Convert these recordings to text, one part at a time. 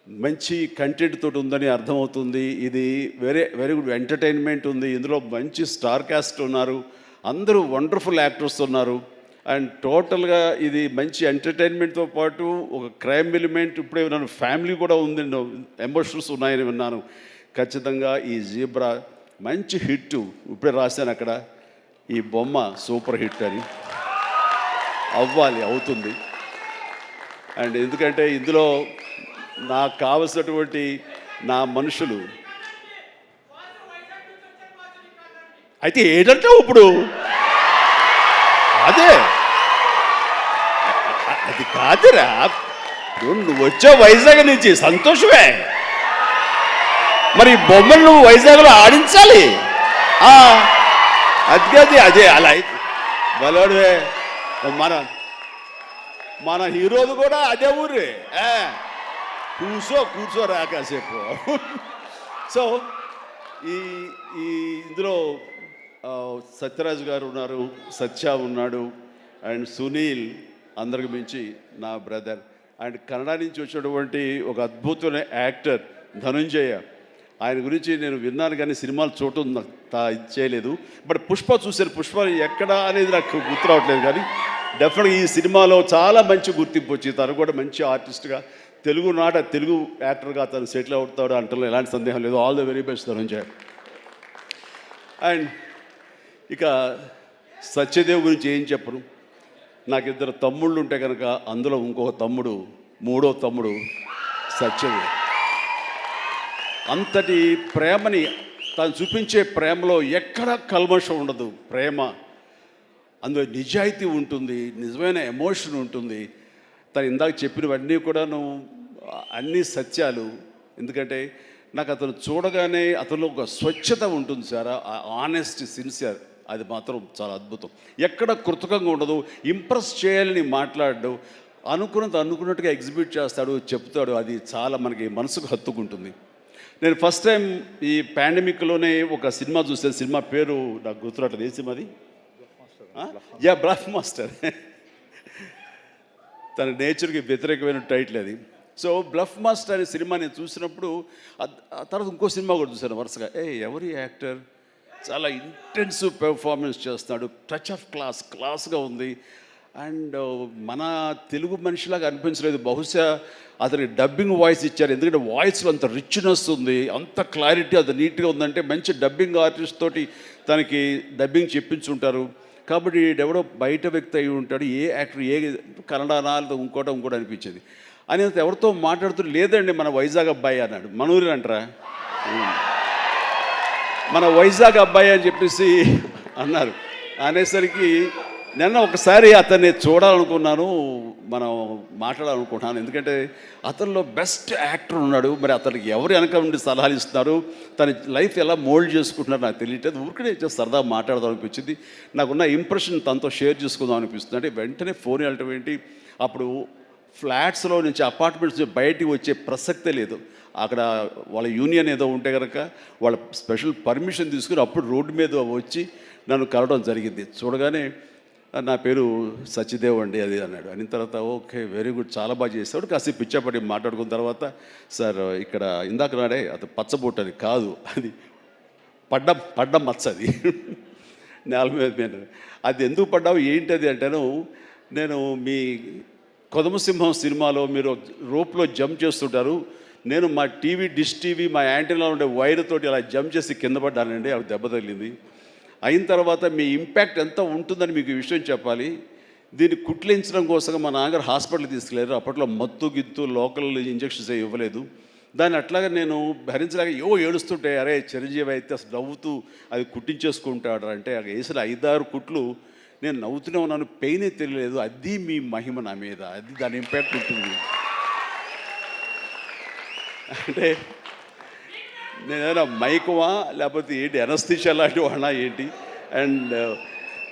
మంచి కంటెంట్ తోటి ఉందని అర్థమవుతుంది. ఇది వెరీ గుడ్ ఎంటర్టైన్మెంట్ ఉంది. ఇందులో మంచి స్టార్ కాస్ట్ ఉన్నారు, అందరూ వండర్ఫుల్ యాక్టర్స్ ఉన్నారు. అండ్ టోటల్గా ఇది మంచి ఎంటర్టైన్మెంట్తో పాటు ఒక క్రైమ్ ఎలిమెంట్, ఇప్పుడే విన్నాను ఫ్యామిలీ కూడా ఉంది, ఎమోషన్స్ ఉన్నాయని విన్నాను. ఖచ్చితంగా ఈ జీబ్రా మంచి హిట్. ఇప్పుడే రాశాను అక్కడ, ఈ బొమ్మ సూపర్ హిట్ అని. అవ్వాలి, అవుతుంది. అండ్ ఎందుకంటే ఇందులో నాకు కావలసినటువంటి నా మనుషులు అయితే ఏంటంటావు ఇప్పుడు? అదే అది కాదురా, నువ్వు వచ్చావు వైజాగ్ నుంచి, సంతోషమే. మరి బొమ్మలు నువ్వు వైజాగ్లో ఆడించాలి. అది అదే అలా బలవాడువే. మన హీరోది కూడా అదే ఊరే. కూర్చోరా కాసేపు. సో ఈ ఇందులో సత్యరాజు గారు ఉన్నారు, సత్య ఉన్నాడు, అండ్ సునీల్, అందరికి మించి నా బ్రదర్. అండ్ కన్నడ నుంచి వచ్చినటువంటి ఒక అద్భుతమైన యాక్టర్ ధనుంజయ. ఆయన గురించి నేను విన్నాను కానీ సినిమాలు చూడటం నాకు చేయలేదు. బట్ పుష్ప చూశాను. పుష్ప ఎక్కడ అనేది నాకు గుర్తు రావట్లేదు, కానీ డెఫినెట్గా ఈ సినిమాలో చాలా మంచి గుర్తింపు వచ్చింది. తను కూడా మంచి ఆర్టిస్ట్గా, తెలుగు యాక్టర్గా తను సెటిల్ అవుతాడు అంటలో ఎలాంటి సందేహం లేదు. All the very best Dhananjaya. And ఇక సత్యదేవ్ గురించి ఏం చెప్పను. నాకు ఇద్దరు తమ్ముళ్ళు ఉంటే కనుక అందులో ఇంకొక తమ్ముడు, మూడో తమ్ముడు సత్యదేవ్. అంతటి ప్రేమని తను చూపించే ప్రేమలో ఎక్కడ కల్మషం ఉండదు. ప్రేమ అందులో నిజాయితీ ఉంటుంది, నిజమైన ఎమోషన్ ఉంటుంది. తను ఇందాక చెప్పినవన్నీ కూడాను అన్నీ సత్యాలు. ఎందుకంటే నాకు అతను చూడగానే అతనిలో ఒక స్వచ్ఛత ఉంటుంది సార్, ఆనెస్ట్, సిన్సియర్. అది మాత్రం చాలా అద్భుతం. ఎక్కడ కృతకంగా ఉండదు, ఇంప్రెస్ చేయాలని మాట్లాడడు, అనుకున్నట్టుగా ఎగ్జిబిట్ చేస్తాడు, చెప్తాడు. అది చాలా మనకి మనసుకు హత్తుకుంటుంది. నేను ఫస్ట్ టైం ఈ పాండమిక్లోనే ఒక సినిమా చూసాను. సినిమా పేరు నాకు గుర్తురాట్లేదు. ఏ సినిమా అది? Bluff master. తన నేచర్కి వ్యతిరేకమైన టైటిల్ అది. సో బ్లఫ్ మాస్టర్ అనే సినిమా నేను చూసినప్పుడు ఆ తర్వాత ఇంకో సినిమా కూడా చూశాను వరుసగా. ఎవరి యాక్టర్ చాలా ఇంటెన్సివ్ పెర్ఫార్మెన్స్ చేస్తున్నాడు, టచ్ ఆఫ్ క్లాస్గా ఉంది. అండ్ మన తెలుగు మనిషిలాగా అనిపించలేదు. బహుశా అతనికి డబ్బింగ్ వాయిస్ ఇచ్చారు, ఎందుకంటే వాయిస్లో అంత రిచ్నెస్ ఉంది, అంత క్లారిటీ, అంత నీట్గా ఉందంటే మంచి డబ్బింగ్ ఆర్టిస్ట్ తోటి తనకి డబ్బింగ్ చెప్పించుంటారు. కాబట్టి ఎవడో బయట వ్యక్తి అయి ఉంటాడు. ఏ యాక్టర్, ఏ కన్నడనా లేదా ఇంకోటి అనిపించేది. అని ఎవరితో మాట్లాడుతూ, లేదండి మన వైజాగ్ అబ్బాయి అన్నాడు. మనూరి అంటారా, మన వైజాగ్ అబ్బాయి అని చెప్పేసి అన్నారు. అనేసరికి నిన్న ఒకసారి అతన్ని చూడాలనుకున్నాను, మనం మాట్లాడాలనుకుంటున్నాను. ఎందుకంటే అతనిలో బెస్ట్ యాక్టర్ ఉన్నాడు. మరి అతనికి ఎవరు వెనక నుండి సలహాలు ఇస్తున్నారు, తన లైఫ్ ఎలా మోల్డ్ చేసుకుంటున్నారు నాకు తెలియట్లేదు. ఊరికనే సరదా మాట్లాడదాం అనిపించింది. నాకున్న ఇంప్రెషన్ తనతో షేర్ చేసుకుందాం అనిపిస్తుంది. అంటే వెంటనే ఫోన్ వెళ్ళటం ఏంటి, అప్పుడు ఫ్లాట్స్లో నుంచి, అపార్ట్మెంట్స్ నుంచి బయటికి వచ్చే ప్రసక్తే లేదు. అక్కడ వాళ్ళ యూనియన్ ఏదో ఉంటే కనుక వాళ్ళ స్పెషల్ పర్మిషన్ తీసుకుని అప్పుడు రోడ్డు మీద వచ్చి నన్ను కలవడం జరిగింది. చూడగానే నా పేరు సత్యదేవ్ అండి అది అన్నాడు. అయిన తర్వాత ఓకే వెరీ గుడ్, చాలా బాగా చేస్తాడు. కాసేపు పిచ్చాపడి మాట్లాడుకున్న తర్వాత, సార్ ఇక్కడ ఇందాక నాడే అది పచ్చబొట్టు అని కాదు, అది పడ్డ మచ్చ, అది నేల మీద. అది ఎందుకు పడ్డావు ఏంటి అది అంటాను. నేను మీ కొదమసింహం సినిమాలో మీరు రోప్లో జంప్ చేస్తుంటారు, నేను మా డిష్ టీవీ మా యాంటీనాలో ఉండే వైర్ తోటి అలా జంప్ చేసి కింద పడ్డానండి, అవి దెబ్బ తగిలింది. అయిన తర్వాత మీ ఇంపాక్ట్ ఎంత ఉంటుందని మీకు ఈ విషయం చెప్పాలి. దీన్ని కుట్లించడం కోసం మా నాన్నగారు హాస్పిటల్కి తీసుకెళ్ళారు. అప్పట్లో మత్తు గిత్తు లోకల్ ఇంజక్షన్స్ ఇవ్వలేదు. దాన్ని అట్లాగా నేను భరించలేక ఏడుస్తుంటే, అరే చిరంజీవి అయితే అసలు నవ్వుతూ అది కుట్టించేసుకుంటాడు అంటే, అక్కడ వేసిన 5-6 కుట్లు నేను నవ్వుతూనే ఉన్నాను, పెయినే తెలియలేదు. అది మీ మహిమ నా మీద, అది దాని ఇంపాక్ట్ ఉంటుంది. అంటే నేను ఏదైనా మైకువా లేకపోతే ఏంటి, ఎనస్థిషియా లాంటి వాడినా ఏంటి. అండ్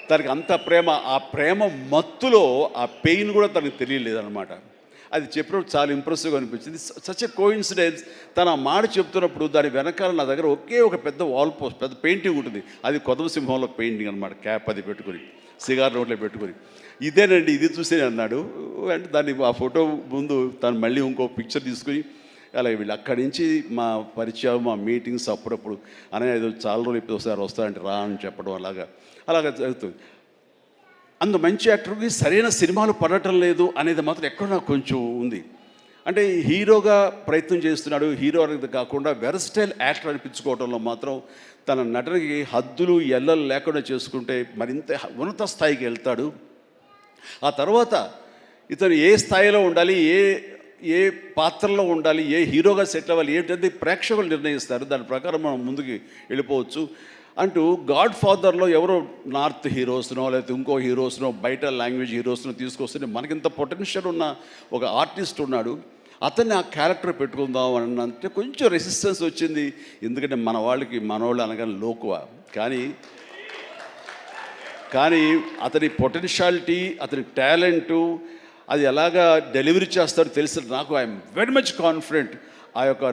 తనకి అంత ప్రేమ, ఆ ప్రేమ మత్తులో ఆ పెయిన్ కూడా తనకు తెలియలేదన్నమాట. అది చెప్పినప్పుడు చాలా ఇంప్రెసివ్గా అనిపించింది. Such a coincidence. తను ఆ మాట చెప్తున్నప్పుడు దాని వెనకాల నా దగ్గర ఒకే ఒక పెద్ద వాల్ పోస్ట్, పెద్ద పెయింటింగ్ ఉంటుంది. అది కొదమసింహంలో పెయింటింగ్ అనమాట. క్యాప్ అది పెట్టుకుని, సిగార్ నోట్లో పెట్టుకుని, ఇదేనండి ఇది చూసి అన్నాడు. అంటే దాన్ని ఆ ఫోటో ముందు తను మళ్ళీ ఇంకో పిక్చర్ తీసుకుని అలాగే వీళ్ళు అక్కడి నుంచి మా పరిచయం, మా మీటింగ్స్ అప్పుడప్పుడు అనగా ఏదో చాలా రోజులు ఇప్పుడు ఒకసారి వస్తారంటే రా అని చెప్పడం అలాగా జరుగుతుంది. అంత మంచి యాక్టర్కి సరైన సినిమాలు పడటం లేదు అనేది మాత్రం ఎక్కడ నాకు కొంచెం ఉంది. అంటే హీరోగా ప్రయత్నం చేస్తున్నాడు, హీరో అనేది కాకుండా వెరస్టైల్ యాక్టర్ అనిపించుకోవడంలో మాత్రం తన నటనకి హద్దులు ఎల్లలు లేకుండా చేసుకుంటే మరింత ఉన్నత స్థాయికి వెళ్తాడు. ఆ తర్వాత ఇతను ఏ స్థాయిలో ఉండాలి, ఏ పాత్రలో ఉండాలి, ఏ హీరోగా సెటిల్ అవ్వాలి ఏంటంటే ప్రేక్షకులు నిర్ణయిస్తారు. దాని ప్రకారం మనం ముందుకు వెళ్ళిపోవచ్చు అంటూ గాడ్ ఫాదర్లో ఎవరో నార్త్ హీరోస్నో లేకపోతే ఇంకో హీరోస్నో బయట లాంగ్వేజ్ హీరోస్నో తీసుకొస్తే మనకింత పొటెన్షియల్ ఉన్న ఒక ఆర్టిస్ట్ ఉన్నాడు, అతన్ని ఆ క్యారెక్టర్ పెట్టుకుందాం అని అంటే కొంచెం రెసిస్టెన్స్ వచ్చింది. ఎందుకంటే మనవాళ్ళు అనగానే లోకువ. కానీ అతని పొటెన్షియాలిటీ, అతని టాలెంటు, అది ఎలాగా డెలివరీ చేస్తారో తెలిసి నాకు ఐఎమ్ వెరీ మచ్ కాన్ఫిడెంట్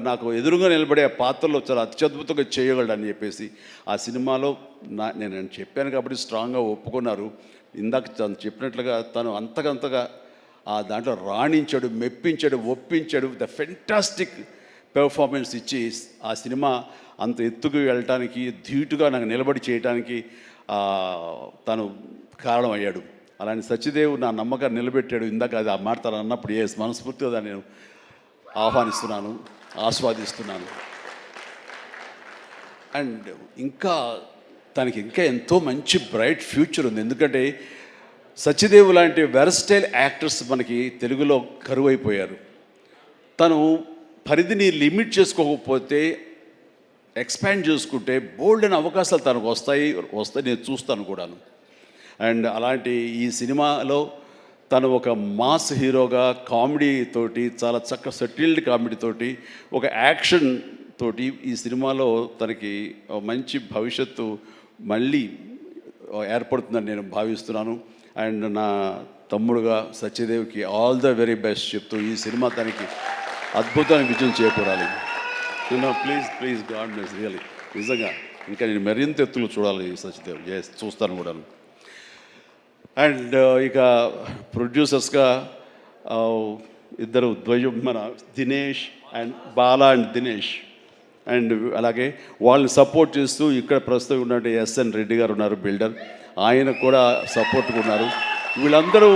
నాకు ఎదురుగా నిలబడే ఆ పాత్రలో చాలా అత్యద్భుతంగా చేయగలడని చెప్పేసి ఆ సినిమాలో నేను చెప్పాను కాబట్టి స్ట్రాంగ్గా ఒప్పుకున్నారు. ఇందాక తను చెప్పినట్లుగా తను అంతకంతగా ఆ దాంట్లో రాణించాడు, మెప్పించాడు, ఒప్పించాడు. ద ఫెంటాస్టిక్ పెర్ఫార్మెన్స్ ఇచ్చి ఆ సినిమా అంత ఎత్తుకు వెళ్ళటానికి, ధీటుగా నాకు నిలబడి చేయడానికి తను కారణమయ్యాడు. అలాంటి సత్యదేవ్ నా నమ్మకాన్ని నిలబెట్టాడు. ఇందాక అది ఆ మాట తను అన్నప్పుడు మనస్ఫూర్తిగా దాన్ని నేను ఆహ్వానిస్తున్నాను, ఆస్వాదిస్తున్నాను. అండ్ తనకి ఇంకా ఎంతో మంచి బ్రైట్ ఫ్యూచర్ ఉంది. ఎందుకంటే సత్యదేవ్ లాంటి వెరస్టైల్ యాక్టర్స్ మనకి తెలుగులో కరువైపోయారు. తను పరిధిని లిమిట్ చేసుకోకపోతే, ఎక్స్పాండ్ చేసుకుంటే బోల్డ్ అయిన అవకాశాలు తనకు వస్తాయి నేను చూస్తాను కూడాను. అండ్ అలాంటి ఈ సినిమాలో తను ఒక మాస్ హీరోగా కామెడీ తోటి, చాలా చక్కగా సెటిల్డ్ కామెడీ తోటి, ఒక యాక్షన్ తోటి ఈ సినిమాలో తనకి మంచి భవిష్యత్తు మళ్ళీ ఏర్పడుతుందని నేను భావిస్తున్నాను. అండ్ నా తమ్ముడుగా సత్యదేవ్కి ఆల్ ద వెరీ బెస్ట్ చెప్తూ ఈ సినిమా తనకి అద్భుతమైన విజయం చేకూరాలి. Please God bless really. నిజంగా ఇంకా నేను మరింత ఎత్తులు చూడాలి సత్యదేవ్. చూస్తాను కూడాను. అండ్ ఇక ప్రొడ్యూసర్స్గా ఇద్దరు మన Dinesh and Bala and Dinesh, and అలాగే వాళ్ళని సపోర్ట్ చేస్తూ ఇక్కడ ప్రస్తుతం ఉన్నటువంటి ఎస్ఎన్ రెడ్డి గారు ఉన్నారు, బిల్డర్. ఆయన కూడా సపోర్ట్గా ఉన్నారు. వీళ్ళందరూ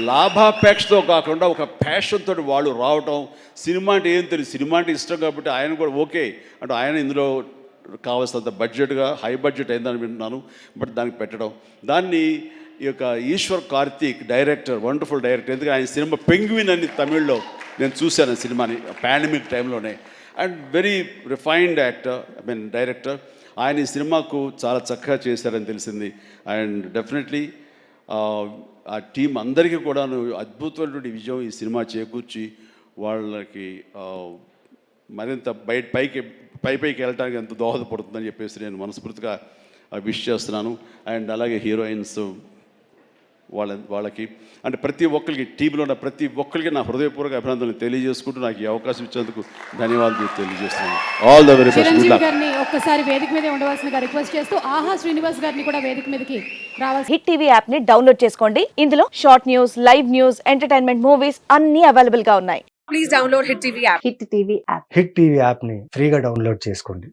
లాభాపేక్షతో కాకుండా ఒక ప్యాషన్ తోటి వాళ్ళు రావటం. సినిమా అంటే ఏం తెలియదు, సినిమా అంటే ఇష్టం కాబట్టి ఆయన కూడా ఓకే అంటే ఆయన ఇందులో కావాల్సినంత బడ్జెట్గా హై బడ్జెట్ అయిందని వింటున్నాను. బట్ దానికి పెట్టడం, దాన్ని ఈ యొక్క Eshwar Karthik director, wonderful director. ఎందుకంటే ఆయన సినిమా పెంగ్విన్ అని తమిళ్లో నేను చూశాను సినిమాని పాండమిక్ టైంలోనే. And very refined director. ఆయన ఈ సినిమాకు చాలా చక్కగా చేశారని తెలిసింది. అండ్ డెఫినెట్లీ ఆ టీం అందరికీ కూడా అద్భుతమైనటువంటి విజయం ఈ సినిమా చేకూర్చి వాళ్ళకి మరింత పైకి వెళ్ళడానికి ఎంత దోహదపడుతుందని చెప్పేసి నేను మనస్ఫూర్తిగా విష్ చేస్తున్నాను. అండ్ అలాగే హీరోయిన్స్ వాళ్ళకి అంటే ప్రతి ఒక్కరికి, టీంలో ఉన్న ప్రతి ఒక్కరికి నా హృదయపూర్వక అభినందనలు తెలియజేసుకుంటూ నాకు ఈ అవకాశం ఇచ్చేందుకు ధన్యవాదాలు తెలియజేస్తున్నాను. All the very best. Chiranjeevi గారిని ఒక్కసారి వేదిక మీద ఉండవలసిందిగా రిక్వెస్ట్ చేస్తూ ఆహా శ్రీనివాస్ గారిని కూడా వేదిక మీదకి రావాల్సి. హిట్ టీవీ యాప్ ని డౌన్లోడ్ చేసుకోండి. ఇందులో short news, live news, entertainment movies అన్ని అవైలబుల్ గా ఉన్నాయి. Please download Hit TV app. Hit TV app. Hit TV యాప్ని ఫ్రీగా డౌన్లోడ్ చేసుకోండి.